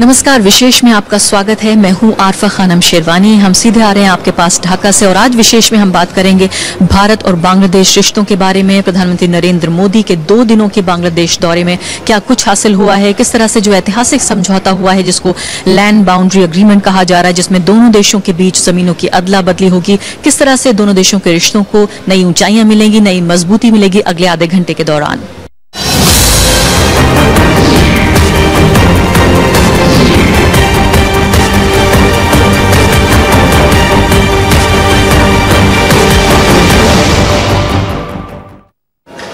नमस्कार, विशेष में आपका स्वागत है। मैं हूं आरफा खानम शेरवानी। हम सीधे आ रहे हैं आपके पास ढाका से और आज विशेष में हम बात करेंगे भारत और बांग्लादेश रिश्तों के बारे में। प्रधानमंत्री नरेंद्र मोदी के 2 दिनों के बांग्लादेश दौरे में क्या कुछ हासिल हुआ है, किस तरह से जो ऐतिहासिक समझौता हुआ है जिसको लैंड बाउंड्री एग्रीमेंट कहा जा रहा है, जिसमें दोनों देशों के बीच जमीनों की अदला बदली होगी, किस तरह से दोनों देशों के रिश्तों को नई ऊंचाइयां मिलेंगी, नई मजबूती मिलेगी अगले आधे घंटे के दौरान।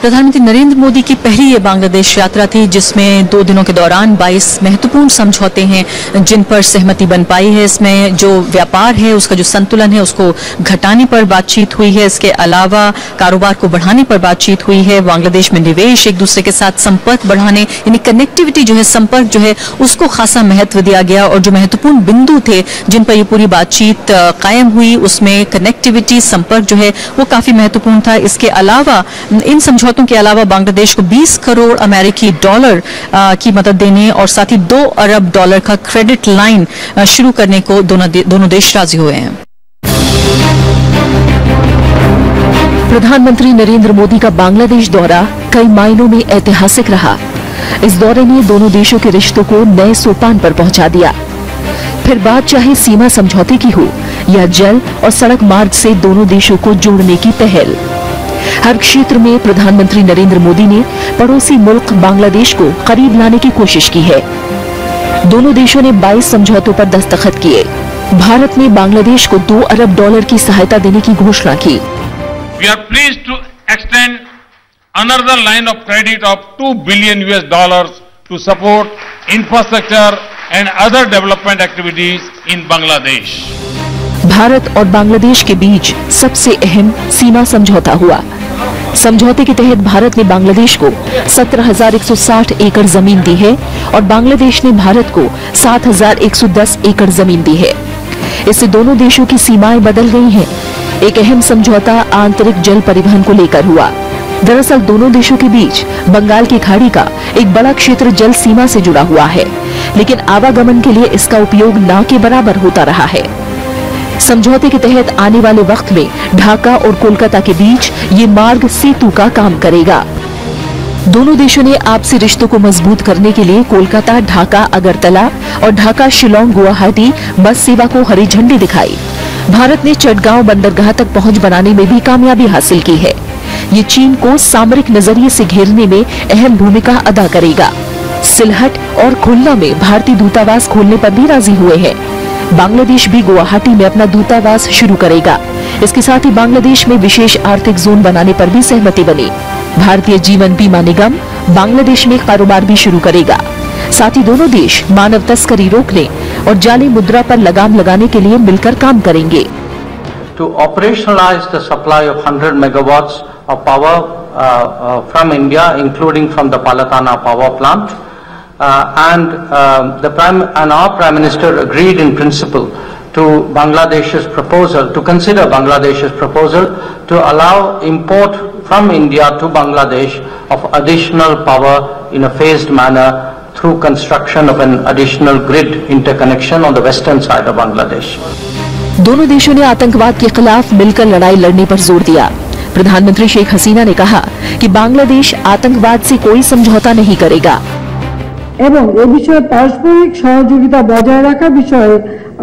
प्रधानमंत्री नरेंद्र मोदी की पहली ये बांग्लादेश यात्रा थी जिसमें 2 दिनों के दौरान 22 महत्वपूर्ण समझौते हैं जिन पर सहमति बन पाई है। इसमें जो व्यापार है उसका जो संतुलन है उसको घटाने पर बातचीत हुई है। इसके अलावा कारोबार को बढ़ाने पर बातचीत हुई है। बांग्लादेश में निवेश, एक दूसरे के साथ संपर्क बढ़ाने यानी कनेक्टिविटी जो है, संपर्क जो है उसको खासा महत्व दिया गया और जो महत्वपूर्ण बिंदु थे जिन पर ये पूरी बातचीत कायम हुई उसमें कनेक्टिविटी, संपर्क जो है वो काफी महत्वपूर्ण था। इसके अलावा इन समझौतों के अलावा बांग्लादेश को 20 करोड़ अमेरिकी डॉलर की मदद देने और साथ ही 2 अरब डॉलर का क्रेडिट लाइन शुरू करने को दोनों देश राजी हुए हैं। प्रधानमंत्री नरेंद्र मोदी का बांग्लादेश दौरा कई मायनों में ऐतिहासिक रहा। इस दौरे ने दोनों देशों के रिश्तों को नए सोपान पर पहुंचा दिया। फिर बात चाहे सीमा समझौते की हो या जल और सड़क मार्ग से दोनों देशों को जोड़ने की पहल, हर क्षेत्र में प्रधानमंत्री नरेंद्र मोदी ने पड़ोसी मुल्क बांग्लादेश को करीब लाने की कोशिश की है। दोनों देशों ने 22 समझौतों पर दस्तखत किए। भारत ने बांग्लादेश को 2 अरब डॉलर की सहायता देने की घोषणा की। We are pleased to extend another line of credit of $2 billion to support infrastructure and other development activities in Bangladesh. Bharat और बांग्लादेश के बीच सबसे अहम सीमा समझौता हुआ। समझौते के तहत भारत ने बांग्लादेश को 17,160 एकड़ जमीन दी है और बांग्लादेश ने भारत को 7,110 एकड़ जमीन दी है। इससे दोनों देशों की सीमाएं बदल गई हैं। एक अहम समझौता आंतरिक जल परिवहन को लेकर हुआ। दरअसल दोनों देशों के बीच बंगाल की खाड़ी का एक बड़ा क्षेत्र जल सीमा से जुड़ा हुआ है, लेकिन आवागमन के लिए इसका उपयोग न के बराबर होता रहा है। समझौते के तहत आने वाले वक्त में ढाका और कोलकाता के बीच ये मार्ग सेतु का काम करेगा। दोनों देशों ने आपसी रिश्तों को मजबूत करने के लिए कोलकाता, ढाका, अगरतला और ढाका, शिलोंग, गुवाहाटी बस सेवा को हरी झंडी दिखाई। भारत ने चटगांव बंदरगाह तक पहुंच बनाने में भी कामयाबी हासिल की है। ये चीन को सामरिक नजरिए से घेरने में अहम भूमिका अदा करेगा। सिलहट और खुलना में भारतीय दूतावास खोलने पर भी राजी हुए हैं। बांग्लादेश भी गुवाहाटी में अपना दूतावास शुरू करेगा। इसके साथ ही बांग्लादेश में विशेष आर्थिक जोन बनाने पर भी सहमति बनी। भारतीय जीवन बीमा निगम बांग्लादेश में कारोबार भी शुरू करेगा। साथ ही दोनों देश मानव तस्करी रोकने और जाली मुद्रा पर लगाम लगाने के लिए मिलकर काम करेंगे। To operationalize the supply of 100 megawatts of power from India, including from the Palatana power plant. Our Prime Minister agreed in principle to Bangladesh's proposal, to consider Bangladesh's proposal to allow import from India to Bangladesh of additional power in a phased manner through construction of an additional grid interconnection on the western side of Bangladesh. दोनों देशों ने आतंकवाद के खिलाफ मिलकर लड़ाई लड़ने पर जोर दिया। प्रधानमंत्री शेख हसीना ने कहा कि बांग्लादेश आतंकवाद से कोई समझौता नहीं करेगा এবং এই বিষয়ে পারস্পরিক সহযোগিতা বজায় রাখার বিষয়ে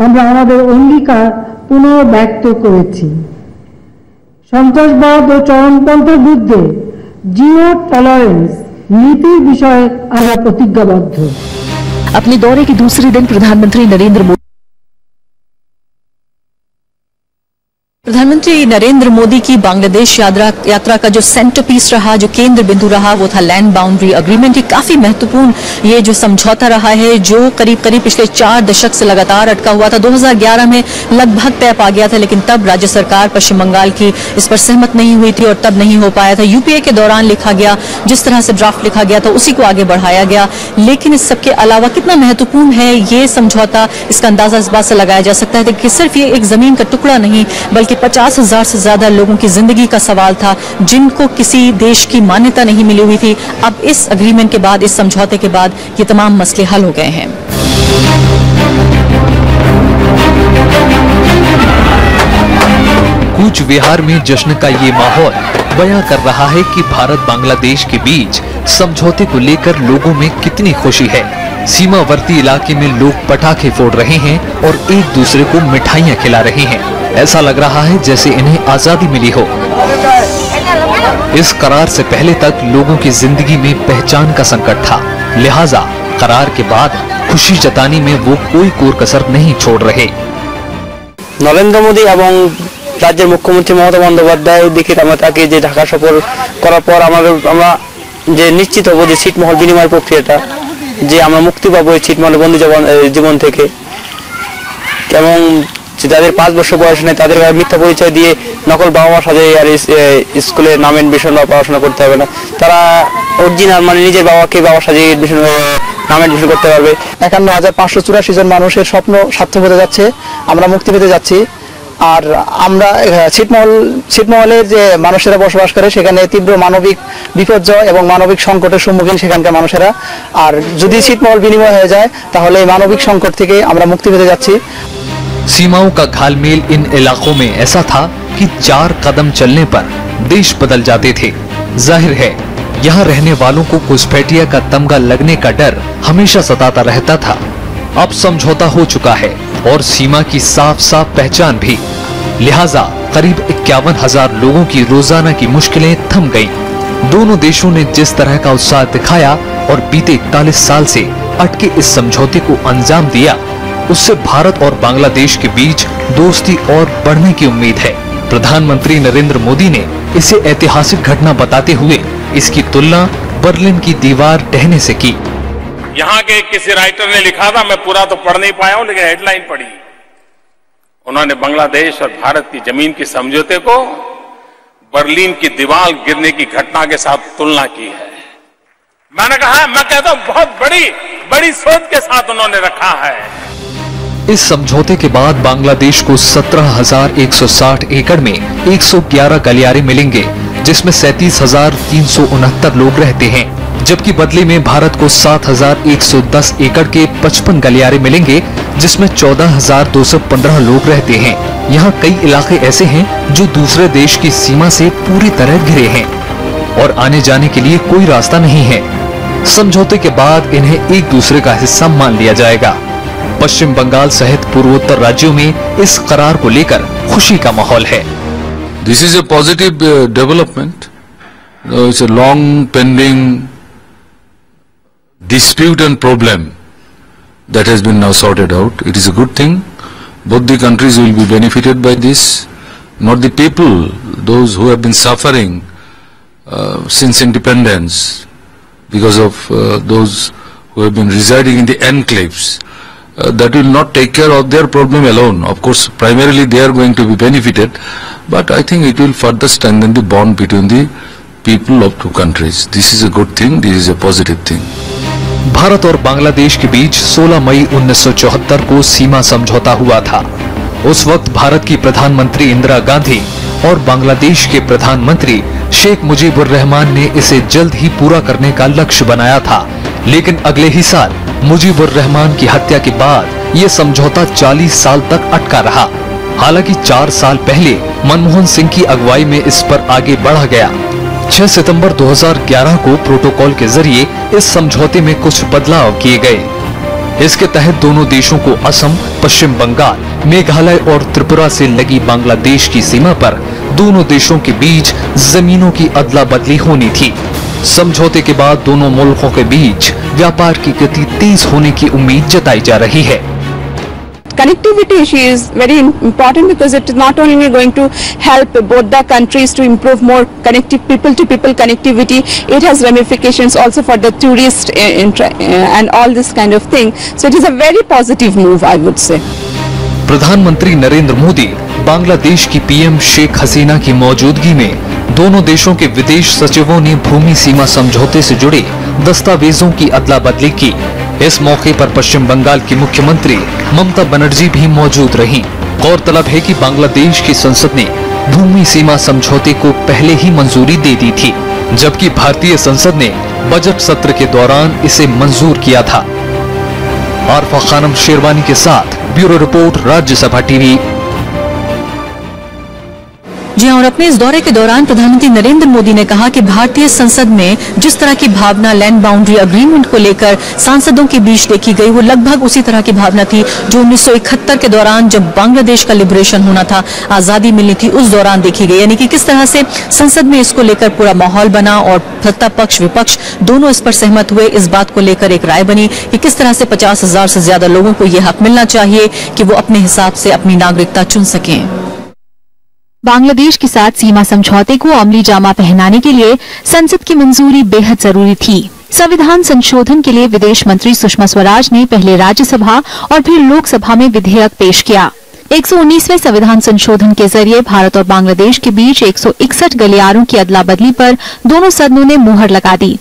আমরা আমাদের অঙ্গীকার পুনর্ব্যক্ত করেছি। সন্ত্রাসবাদ ও চরমপন্থার বিরুদ্ধে জিরো টলারেন্স নীতির বিষয়ে আমরা প্রতিজ্ঞাবদ্ধ। अपने दौरे के दूसरे दिन प्रधानमंत्री नरेंद्र मोदी की बांग्लादेश यात्रा का जो सेंटर पीस रहा, जो केंद्र बिंदु रहा, वो था लैंड बाउंड्री एग्रीमेंट। ये काफी महत्वपूर्ण ये जो समझौता रहा है जो करीब करीब पिछले 4 दशक से लगातार अटका हुआ था। 2011 में लगभग तय पा गया था, लेकिन तब राज्य सरकार पश्चिम बंगाल की इस पर सहमत नहीं हुई थी और तब नहीं हो पाया था। यूपीए के दौरान लिखा गया, जिस तरह से ड्राफ्ट लिखा गया था उसी को आगे बढ़ाया गया। लेकिन इस सबके अलावा कितना महत्वपूर्ण है ये समझौता, इसका अंदाजा इस बात से लगाया जा सकता है कि सिर्फ ये एक जमीन का टुकड़ा नहीं बल्कि 50,000 से ज्यादा लोगों की जिंदगी का सवाल था जिनको किसी देश की मान्यता नहीं मिली हुई थी। अब इस एग्रीमेंट के बाद, इस समझौते के बाद ये तमाम मसले हल हो गए हैं। कूच विहार में जश्न का ये माहौल बयां कर रहा है कि भारत बांग्लादेश के बीच समझौते को लेकर लोगों में कितनी खुशी है। सीमावर्ती इलाके में लोग पटाखे फोड़ रहे हैं और एक दूसरे को मिठाइयां खिला रहे हैं। ऐसा लग रहा है जैसे इन्हें आजादी मिली हो। इस करार से पहले तक लोगों की जिंदगी में पहचान का संकट था, लिहाजा करार के बाद खुशी जताने में वो कोई कोर कसर नहीं छोड़ रहे। नरेंद्र मोदी एवं राज्य मुख्यमंत्री ममता बंदोपाध्याय दिखे ताके ढाका सफर करार पर আমরা নিশ্চিত হব যে ছিটমহল বিনিময় প্রক্রিয়াটা যে আমরা মুক্তি পাবো এই ছিটমহল বন্দি জীবন থেকে এবং যাদের 5 বছর বয়স নেই তাদের মিথ্যা পরিচয় দিয়ে নকল বাবা মা সাজিয়ে আর স্কুলে নাম এডমিশন বা পড়াশোনা করতে হবে না, তারা অরিজিনাল মানে নিজের বাবাকে বাবা সাজিয়ে এডমিশন নাম এডমিশন করতে পারবে। 51,584 জন মানুষের স্বপ্ন সার্থক হতে যাচ্ছে, আমরা মুক্তি পেতে যাচ্ছি। আর আমরা ছিটমহলের যে মানুষেরা বসবাস করে সেখানে তীব্র মানবিক বিপর্যয় এবং মানবিক সংকটের সম্মুখীন সেখানকার মানুষেরা। আর যদি ছিটমহল বিনিময় হয়ে যায় তাহলে এই মানবিক সংকট থেকে আমরা মুক্তি পেতে যাচ্ছি। सीमाओं का घालमेल इन इलाकों में ऐसा था कि 4 कदम चलने पर देश बदल जाते थे। जाहिर है यहाँ रहने वालों को घुसपैठिया का तमगा लगने का डर हमेशा सताता रहता था। अब समझौता हो चुका है और सीमा की साफ साफ पहचान भी, लिहाजा करीब 51,000 लोगों की रोजाना की मुश्किलें थम गईं। दोनों देशों ने जिस तरह का उत्साह दिखाया और बीते 41 साल से अटके इस समझौते को अंजाम दिया, उससे भारत और बांग्लादेश के बीच दोस्ती और बढ़ने की उम्मीद है। प्रधानमंत्री नरेंद्र मोदी ने इसे ऐतिहासिक घटना बताते हुए इसकी तुलना बर्लिन की दीवार ढहने से की। यहाँ के किसी राइटर ने लिखा था, मैं पूरा तो पढ़ नहीं पाया हूं लेकिन हेडलाइन पढ़ी। उन्होंने बांग्लादेश और भारत की जमीन की समझौते को बर्लिन की दीवार गिरने की घटना के साथ तुलना की है। मैंने कहा, मैं कहता हूं बहुत बड़ी सोच के साथ उन्होंने रखा है। इस समझौते के बाद बांग्लादेश को 17,160 एकड़ में 111 गलियारे मिलेंगे, जिसमें 37,369 लोग रहते हैं, जबकि बदले में भारत को 7,110 एकड़ के 55 गलियारे मिलेंगे, जिसमें 14,215 लोग रहते हैं। यहाँ कई इलाके ऐसे हैं जो दूसरे देश की सीमा से पूरी तरह घिरे हैं और आने जाने के लिए कोई रास्ता नहीं है। समझौते के बाद इन्हें एक दूसरे का हिस्सा मान लिया जाएगा। पश्चिम बंगाल सहित पूर्वोत्तर राज्यों में इस करार को लेकर खुशी का माहौल है। This is a positive development. It's a long pending dispute and problem that has been now sorted out. It is a good thing. Both the countries will be benefited by this. Not the people, those who have been suffering since independence because of those who have been residing in the enclaves. That will not take care of their problem alone. Of course, primarily they are going to be benefited, but I think it will further strengthen the bond between the people of two countries. This is a good thing. This is a positive thing. Bharat और बांग्लादेश के बीच 16 मई 1974 को सीमा समझौता हुआ था। उस वक्त भारत की प्रधानमंत्री इंदिरा गांधी और बांग्लादेश के प्रधानमंत्री शेख मुजीबुर रहमान ने इसे जल्द ही पूरा करने का लक्ष्य बनाया था, लेकिन अगले ही साल मुजीबुर रहमान की हत्या के बाद ये समझौता 40 साल तक अटका रहा। हालांकि 4 साल पहले मनमोहन सिंह की अगुवाई में इस पर आगे बढ़ा गया। 6 सितंबर 2011 को प्रोटोकॉल के जरिए इस समझौते में कुछ बदलाव किए गए। इसके तहत दोनों देशों को असम, पश्चिम बंगाल, मेघालय और त्रिपुरा से लगी बांग्लादेश की सीमा पर दोनों देशों के बीच जमीनों की अदला बदली होनी थी। समझौते के बाद दोनों मुल्कों के बीच व्यापार की गति तेज होने की उम्मीद जताई जा रही है। Connectivity issue is very important because it is not only going to help both the countries to improve more people-to-people connectivity, it has ramifications also for the tourist and all this kind of thing. So it is a very positive move, I would say. प्रधानमंत्री नरेंद्र मोदी बांग्लादेश की PM Sheikh Hasina की मौजूदगी में दोनों देशों के विदेश सचिवों ने भूमि सीमा समझौते से जुड़े दस्तावेजों की अदला बदली की। इस मौके पर पश्चिम बंगाल की मुख्यमंत्री ममता बनर्जी भी मौजूद रहीं। गौरतलब है कि बांग्लादेश की संसद ने भूमि सीमा समझौते को पहले ही मंजूरी दे दी थी, जबकि भारतीय संसद ने बजट सत्र के दौरान इसे मंजूर किया था। आरफा खानम शेरवानी के साथ ब्यूरो रिपोर्ट, राज्यसभा टीवी। जी हां, और अपने इस दौरे के दौरान प्रधानमंत्री नरेंद्र मोदी ने कहा कि भारतीय संसद में जिस तरह की भावना लैंड बाउंड्री अग्रीमेंट को लेकर सांसदों के बीच देखी गई, वो लगभग उसी तरह की भावना थी जो 1971 के दौरान जब बांग्लादेश का लिबरेशन होना था, आजादी मिलनी थी, उस दौरान देखी गई। यानी कि किस तरह से संसद में इसको लेकर पूरा माहौल बना और सत्ता पक्ष विपक्ष दोनों इस पर सहमत हुए। इस बात को लेकर एक राय बनी कि किस तरह से 50,000 से ज्यादा लोगों को यह हक मिलना चाहिए कि वो अपने हिसाब से अपनी नागरिकता चुन सकें। बांग्लादेश के साथ सीमा समझौते को अमली जामा पहनाने के लिए संसद की मंजूरी बेहद जरूरी थी। संविधान संशोधन के लिए विदेश मंत्री सुषमा स्वराज ने पहले राज्यसभा और फिर लोकसभा में विधेयक पेश किया। 119वें संविधान संशोधन के जरिए भारत और बांग्लादेश के बीच 161 गलियारों की अदला बदली पर दोनों सदनों ने मुहर लगा दी।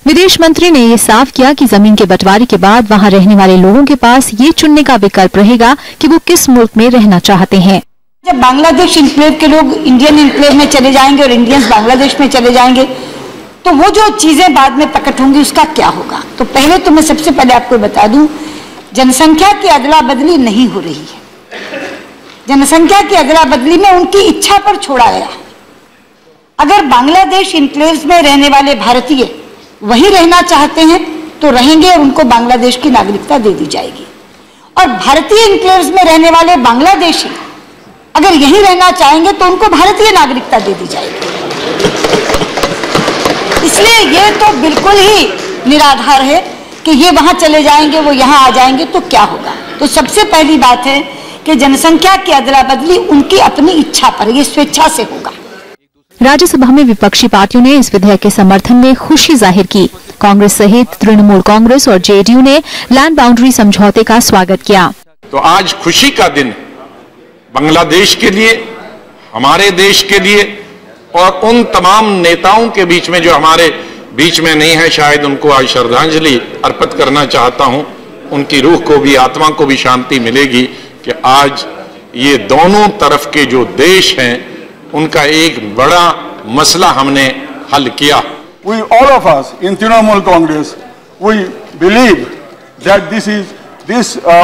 विदेश मंत्री ने ये साफ किया कि जमीन के बंटवारे के बाद वहां रहने वाले लोगों के पास ये चुनने का विकल्प रहेगा कि वो किस मुल्क में रहना चाहते हैं। जब बांग्लादेश इनक्लेव के लोग इंडियन इनक्लेव में चले जाएंगे और इंडियंस बांग्लादेश में चले जाएंगे, तो वो जो चीजें बाद में प्रकट होंगी उसका क्या होगा। तो पहले तो मैं सबसे पहले आपको बता दूं, जनसंख्या की अदला बदली नहीं हो रही है। जनसंख्या की अदला बदली में उनकी इच्छा पर छोड़ा गया। अगर बांग्लादेश इनक्लेव्स में रहने वाले भारतीय वही रहना चाहते हैं तो रहेंगे और उनको बांग्लादेश की नागरिकता दे दी जाएगी। और भारतीय इनक्लेव्स में रहने वाले बांग्लादेशी अगर यहीं रहना चाहेंगे तो उनको भारतीय नागरिकता दे दी जाएगी। इसलिए ये तो बिल्कुल ही निराधार है कि ये वहां चले जाएंगे, वो यहां आ जाएंगे तो क्या होगा। तो सबसे पहली बात है कि जनसंख्या की अदला बदली उनकी अपनी इच्छा पर, ये स्वेच्छा से होगा। राज्यसभा में विपक्षी पार्टियों ने इस विधेयक के समर्थन में खुशी जाहिर की। कांग्रेस सहित तृणमूल कांग्रेस और जेडीयू ने लैंड बाउंड्री समझौते का स्वागत किया। तो आज खुशी का दिन बांग्लादेश के लिए, हमारे देश के लिए और उन तमाम नेताओं के बीच में जो हमारे बीच में नहीं है, शायद उनको आज श्रद्धांजलि अर्पित करना चाहता हूं। उनकी रूह को भी, आत्मा को भी शांति मिलेगी कि आज ये दोनों तरफ के जो देश हैं उनका एक बड़ा मसला हमने हल किया। We all of us in Trinamool Congress, we believe that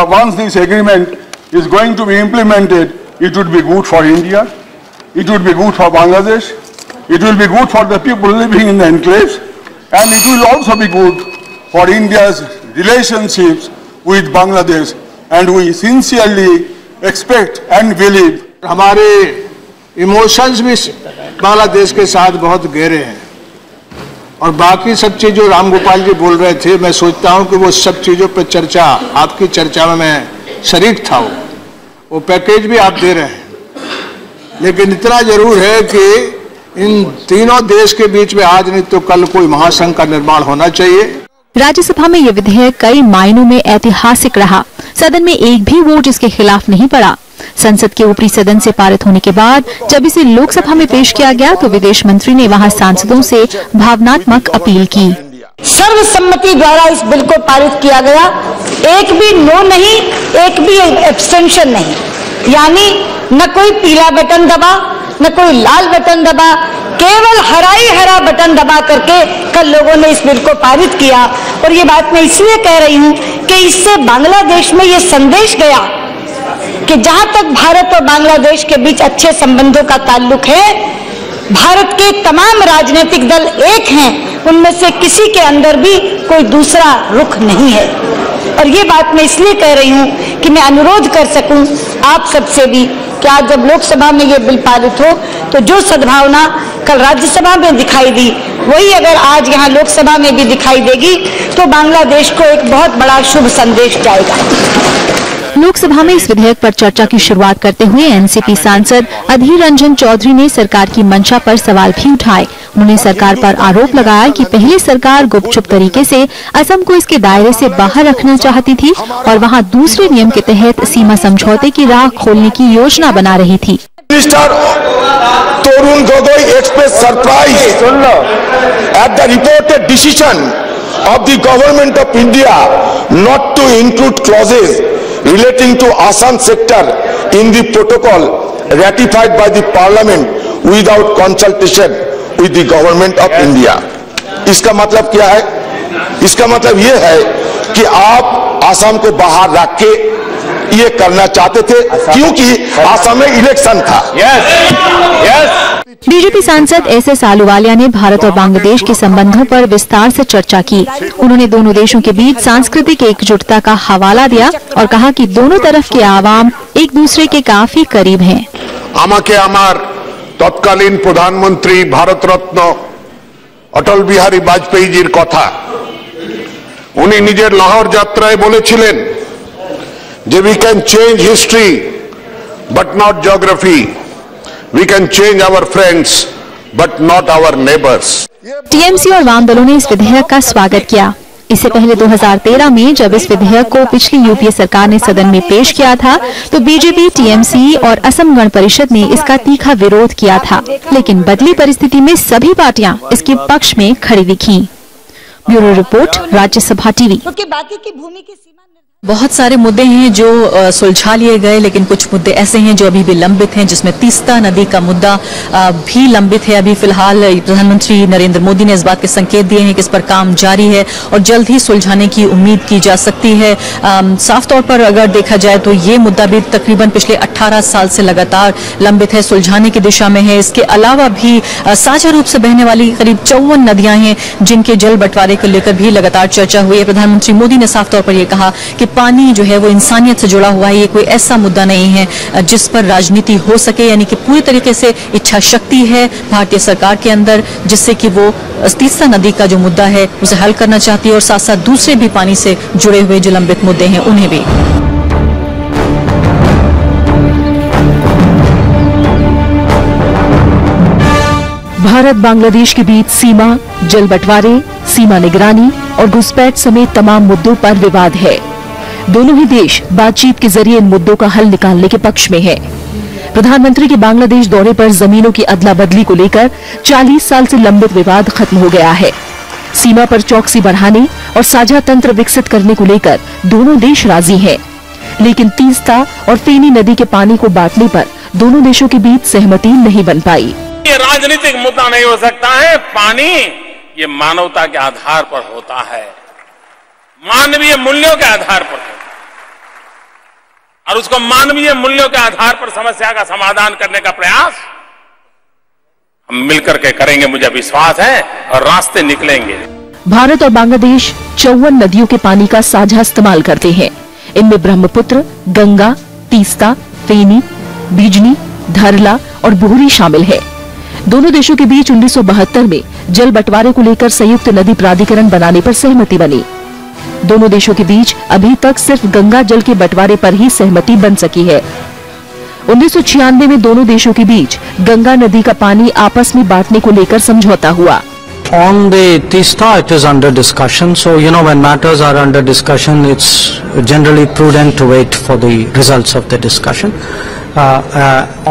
once this agreement is going to be implemented, it would be good for India, it would be good for Bangladesh, it will be good for the people living in the enclaves, and it will also be good for India's relationships with Bangladesh. And we sincerely expect and believe. हमारे emotions भी बांग्लादेश के साथ बहुत गहरे हैं और बाकी सब चीज जो राम गोपाल जी बोल रहे थे, मैं सोचता हूं कि वो सब चीजों पर चर्चा, आपकी चर्चा में मैं शरीक था। वो पैकेज भी आप दे रहे हैं, लेकिन इतना जरूर है कि इन तीनों देश के बीच में आज नहीं तो कल कोई महासंघ का निर्माण होना चाहिए। राज्यसभा में यह विधेयक कई मायनों में ऐतिहासिक रहा। सदन में एक भी वोट इसके खिलाफ नहीं पड़ा। संसद के ऊपरी सदन से पारित होने के बाद जब इसे लोकसभा में पेश किया गया तो विदेश मंत्री ने वहां सांसदों से भावनात्मक अपील की। सर्वसम्मति द्वारा इस बिल को पारित किया गया, एक भी नो नहीं, एक भी एब्सटेंशन नहीं, यानी न कोई पीला बटन दबा न कोई लाल बटन दबा, केवल हरा बटन दबा करके कल लोगों ने इस बिल को पारित किया। और ये बात मैं इसलिए कह रही हूं कि इससे बांग्लादेश में ये संदेश गया कि जहां तक भारत और बांग्लादेश के बीच अच्छे संबंधों का ताल्लुक है, भारत के तमाम राजनीतिक दल एक हैं, उनमें से किसी के अंदर भी कोई दूसरा रुख नहीं है। और ये बात मैं इसलिए कह रही हूं कि मैं अनुरोध कर सकूं आप सबसे भी कि आज जब लोकसभा में ये बिल पारित हो तो जो सद्भावना कल राज्यसभा में दिखाई दी वही अगर आज यहाँ लोकसभा में भी दिखाई देगी तो बांग्लादेश को एक बहुत बड़ा शुभ संदेश जाएगा। लोकसभा में इस विधेयक पर चर्चा की शुरुआत करते हुए एनसीपी सांसद अधीर रंजन चौधरी ने सरकार की मंशा पर सवाल भी उठाए। उन्होंने सरकार पर आरोप लगाया कि पहले सरकार गुपचुप तरीके से असम को इसके दायरे से बाहर रखना चाहती थी और वहां दूसरे नियम के तहत सीमा समझौते की राह खोलने की योजना बना रही थी। Minister Tarun Gogoi expressed surprise at the reported decision of the government of India not to include clauses relating to Assam sector in the protocol ratified by the Parliament without consultation with the government of India. इसका मतलब क्या है? इसका मतलब ये है कि आप असम को बाहर रख के ये करना चाहते थे क्योंकि असम में इलेक्शन था। Yes. बीजेपी सांसद एस आलूवालिया ने भारत और बांग्लादेश के संबंधों पर विस्तार से चर्चा की। उन्होंने दोनों देशों के बीच सांस्कृतिक एकजुटता का हवाला दिया और कहा कि दोनों तरफ के आवाम एक दूसरे के काफी करीब हैं। আমাকে আমার তৎকালীন প্রধানমন্ত্রী ভারতরত্ন অটল বিহারী বাজপেয়ীজির কথা উনি নিজের লাহোর যাত্রায় বলেছিলেন যে we can change history but not geography, we can change our friends but not our neighbors। TMC और वाम दलों ने इस विधेयक का स्वागत किया। इससे पहले 2013 में जब इस विधेयक को पिछली यूपीए सरकार ने सदन में पेश किया था तो बीजेपी, टीएमसी और असम गण परिषद ने इसका तीखा विरोध किया था, लेकिन बदली परिस्थिति में सभी पार्टियां इसके पक्ष में खड़ी दिखीं। Bureau report, Rajya Sabha TV. बाकी की भूमि की सीमा बहुत सारे मुद्दे हैं जो सुलझा लिए गए, लेकिन कुछ मुद्दे ऐसे हैं जो अभी भी लंबित हैं, जिसमें तीस्ता नदी का मुद्दा भी लंबित है। अभी फिलहाल प्रधानमंत्री नरेंद्र मोदी ने इस बात के संकेत दिए हैं कि इस पर काम जारी है और जल्द ही सुलझाने की उम्मीद की जा सकती है। साफ तौर पर अगर देखा जाए तो ये मुद्दा भी तकरीबन पिछले 18 साल से लगातार लंबित है, सुलझाने की दिशा में है। इसके अलावा भी साझा रूप से बहने वाली करीब 54 नदियां हैं जिनके जल बंटवारे को लेकर भी लगातार चर्चा हुई है। प्रधानमंत्री मोदी ने साफ तौर पर यह कहा कि पानी जो है वो इंसानियत से जुड़ा हुआ है, ये कोई ऐसा मुद्दा नहीं है जिस पर राजनीति हो सके, यानी कि पूरी तरीके से इच्छा शक्ति है भारतीय सरकार के अंदर जिससे कि वो तीस्ता नदी का जो मुद्दा है उसे हल करना चाहती है और साथ साथ दूसरे भी पानी से जुड़े हुए जो लंबित मुद्दे हैं उन्हें भी। भारत बांग्लादेश के बीच सीमा, जल बंटवारे, सीमा निगरानी और घुसपैठ समेत तमाम मुद्दों पर विवाद है। दोनों ही देश बातचीत के जरिए इन मुद्दों का हल निकालने के पक्ष में है। प्रधानमंत्री के बांग्लादेश दौरे पर जमीनों की अदला बदली को लेकर 40 साल से लंबित विवाद खत्म हो गया है। सीमा पर चौकसी बढ़ाने और साझा तंत्र विकसित करने को लेकर दोनों देश राजी हैं, लेकिन तीस्ता और फेनी नदी के पानी को बांटने पर दोनों देशों के बीच सहमति नहीं बन पाई। ये राजनीतिक मुद्दा नहीं हो सकता है। पानी ये मानवता के आधार पर होता है, मानवीय मूल्यों के आधार पर, और उसको मानवीय मूल्यों के आधार पर समस्या का समाधान करने का प्रयास हम मिलकर के करेंगे, मुझे विश्वास है, और रास्ते निकलेंगे। भारत और बांग्लादेश 54 नदियों के पानी का साझा इस्तेमाल करते हैं। इनमें ब्रह्मपुत्र, गंगा, तीस्ता, फेनी, बिजनी, धरला और बुहरी शामिल है। दोनों देशों के बीच 1972 में जल बंटवारे को लेकर संयुक्त नदी प्राधिकरण बनाने पर सहमति बनी। दोनों देशों के बीच अभी तक सिर्फ गंगा जल के बंटवारे पर ही सहमति बन सकी है। 1996 में दोनों देशों के बीच गंगा नदी का पानी आपस में बांटने को लेकर समझौता हुआ। On the Teesta, it is under discussion. So, when matters are under discussion, it's generally prudent to wait for the results of the discussion.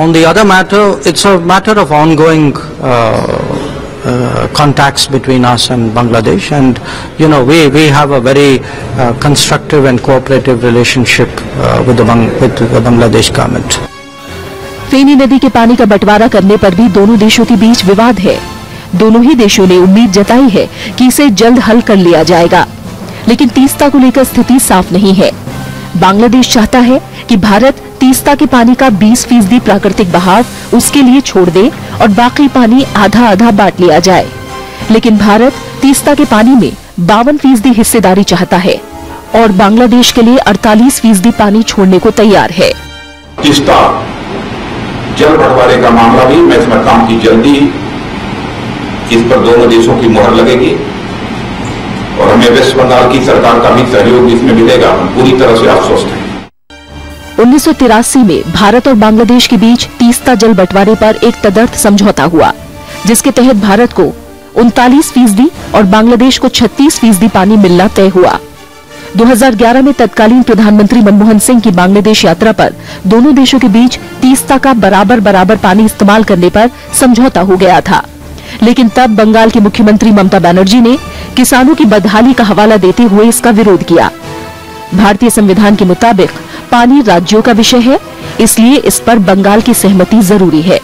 On the other matter, it's a matter of ongoing contacts between us and Bangladesh, and we have a very constructive and cooperative relationship with the Bangladesh government. फेनी नदी के पानी का बंटवारा करने पर भी दोनों देशों के बीच विवाद है। दोनों ही देशों ने उम्मीद जताई है कि इसे जल्द हल कर लिया जाएगा, लेकिन तीस्ता को लेकर स्थिति साफ नहीं है। बांग्लादेश चाहता है कि भारत तीस्ता के पानी का 20% प्राकृतिक बहाव उसके लिए छोड़ दे और बाकी पानी आधा आधा बांट लिया जाए, लेकिन भारत तीस्ता के पानी में 52% हिस्सेदारी चाहता है और बांग्लादेश के लिए 48% पानी छोड़ने को तैयार है। तीस्ता जल बंटवारे का मामला भी मैं समझता हूं कि जल्दी इस पर दोनों देशों की मुहर लगेगी और हमें वेस्ट बंगाल की सरकार का भी सहयोग इसमें मिलेगा। हम पूरी तरह से आश्वस्त हैं। 1983 में भारत और बांग्लादेश के बीच तीस्ता जल बंटवारे पर एक तदर्थ समझौता हुआ, जिसके तहत भारत को 39% और बांग्लादेश को 36% पानी मिलना तय हुआ। 2011 में तत्कालीन प्रधानमंत्री मनमोहन सिंह की बांग्लादेश यात्रा पर दोनों देशों के बीच तीस्ता का बराबर बराबर पानी इस्तेमाल करने पर समझौता हो गया था, लेकिन तब बंगाल की मुख्यमंत्री ममता बनर्जी ने किसानों की बदहाली का हवाला देते हुए इसका विरोध किया। भारतीय संविधान के मुताबिक पानी राज्यों का विषय है, इसलिए इस पर बंगाल की सहमति जरूरी है।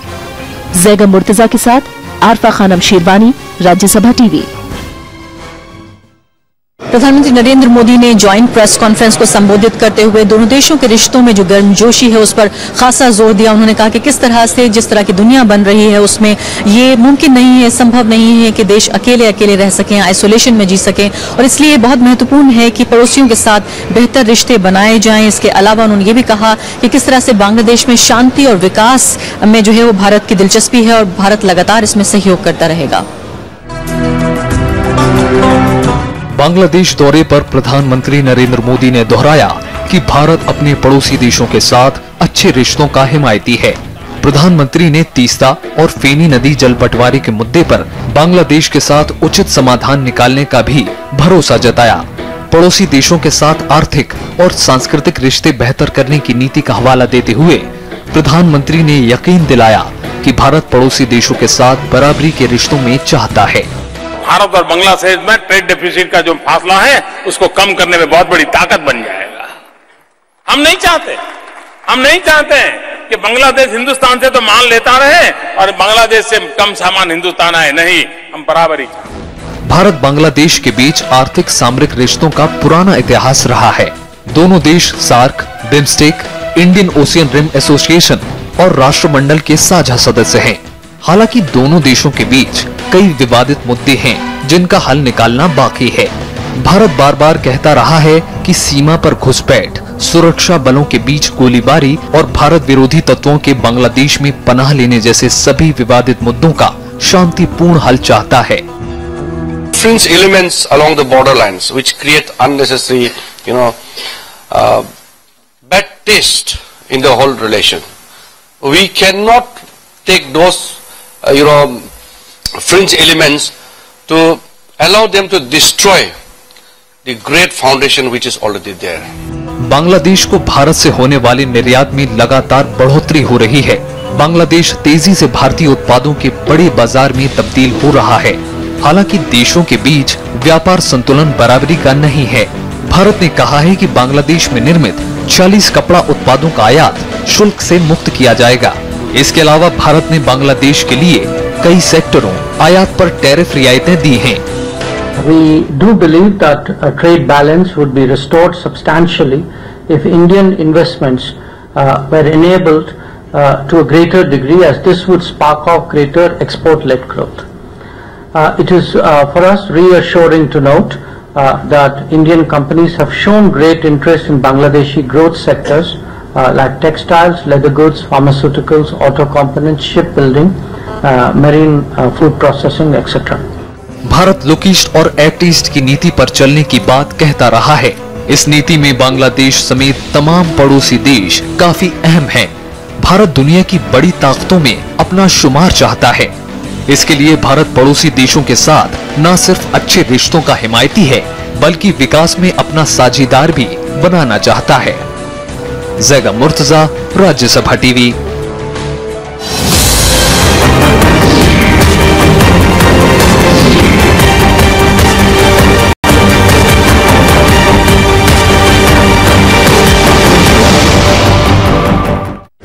जैगम मुर्तजा के साथ आरफा खानम शेरवानी, राज्यसभा टीवी। प्रधानमंत्री नरेंद्र मोदी ने ज्वाइंट प्रेस कॉन्फ्रेंस को संबोधित करते हुए दोनों देशों के रिश्तों में जो गर्मजोशी है उस पर खासा जोर दिया। उन्होंने कहा कि किस तरह से जिस तरह की दुनिया बन रही है उसमें ये मुमकिन नहीं है, संभव नहीं है कि देश अकेले अकेले रह सकें, आइसोलेशन में जी सकें, और इसलिए बहुत महत्वपूर्ण है कि पड़ोसियों के साथ बेहतर रिश्ते बनाए जाएं। इसके अलावा उन्होंने ये भी कहा कि किस तरह से बांग्लादेश में शांति और विकास में जो है वो भारत की दिलचस्पी है और भारत लगातार इसमें सहयोग करता रहेगा। बांग्लादेश दौरे पर प्रधानमंत्री नरेंद्र मोदी ने दोहराया कि भारत अपने पड़ोसी देशों के साथ अच्छे रिश्तों का हिमायती है। प्रधानमंत्री ने तीस्ता और फेनी नदी जल बंटवारे के मुद्दे पर बांग्लादेश के साथ उचित समाधान निकालने का भी भरोसा जताया। पड़ोसी देशों के साथ आर्थिक और सांस्कृतिक रिश्ते बेहतर करने की नीति का हवाला देते हुए प्रधानमंत्री ने यकीन दिलाया कि भारत पड़ोसी देशों के साथ बराबरी के रिश्तों में चाहता है। भारत और बांग्लादेश में ट्रेड डेफिसिट का जो फासला है उसको कम करने में बहुत बड़ी ताकत बन जाएगा। हम नहीं चाहते कि बांग्लादेश हिंदुस्तान से तो माल लेता रहे और बांग्लादेश से कम सामान हिंदुस्तान आए, नहीं, हम बराबरी चाहते हैं। भारत बांग्लादेश के बीच आर्थिक सामरिक रिश्तों का पुराना इतिहास रहा है। दोनों देश SAARC, BIMSTEC, Indian Ocean Rim Association और राष्ट्रमंडल के साझा सदस्य हैं। हालांकि दोनों देशों के बीच कई विवादित मुद्दे हैं जिनका हल निकालना बाकी है। भारत बार बार कहता रहा है कि सीमा पर घुसपैठ, सुरक्षा बलों के बीच गोलीबारी और भारत विरोधी तत्वों के बांग्लादेश में पनाह लेने जैसे सभी विवादित मुद्दों का शांतिपूर्ण हल चाहता है। Fringe elements along the borderlines which create unnecessary, bad taste in the whole relation. We cannot take those fringe elements to allow them to destroy the great foundation which is already there. Bangladesh को भारत से होने वाले निर्यात में लगातार बढ़ोतरी हो रही है। बांग्लादेश तेजी से भारतीय उत्पादों के बड़े बाजार में तब्दील हो रहा है। हालांकि देशों के बीच व्यापार संतुलन बराबरी का नहीं है। भारत ने कहा है कि बांग्लादेश में निर्मित 40 कपड़ा उत्पादों का आयात शुल्क से मुक्त किया जाएगा। इसके अलावा भारत ने बांग्लादेश के लिए कई सेक्टरों आयात पर टैरिफ रियायतें दी हैं। We do believe that a trade balance would be restored substantially if Indian investments were enabled to a greater degree, as this would spark off greater export-led growth. It is for us reassuring to note that Indian companies have shown great interest in Bangladeshi growth sectors like textiles, leather goods, pharmaceuticals, auto components, shipbuilding, marine food processing, etc. Bharat look east और act east की नीति पर चलने की बात कहता रहा है। इस नीति में बांग्लादेश समेत तमाम पड़ोसी देश काफी अहम हैं। भारत दुनिया की बड़ी ताकतों में अपना शुमार चाहता है। इसके लिए भारत पड़ोसी देशों के साथ न सिर्फ अच्छे रिश्तों का हिमायती है, बल्कि विकास में अपना साझेदार भी बनाना चाहता है। जैगा मुर्तजा, राज्यसभा टीवी।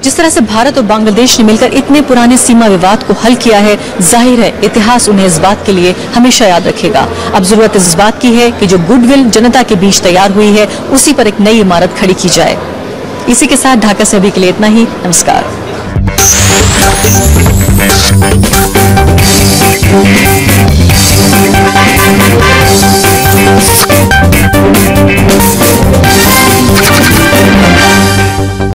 जिस तरह से भारत और बांग्लादेश ने मिलकर इतने पुराने सीमा विवाद को हल किया है, जाहिर है इतिहास उन्हें इस बात के लिए हमेशा याद रखेगा। अब जरूरत इस बात की है कि जो गुडविल जनता के बीच तैयार हुई है उसी पर एक नई इमारत खड़ी की जाए। इसी के साथ ढाका से अभी के लिए इतना ही। नमस्कार।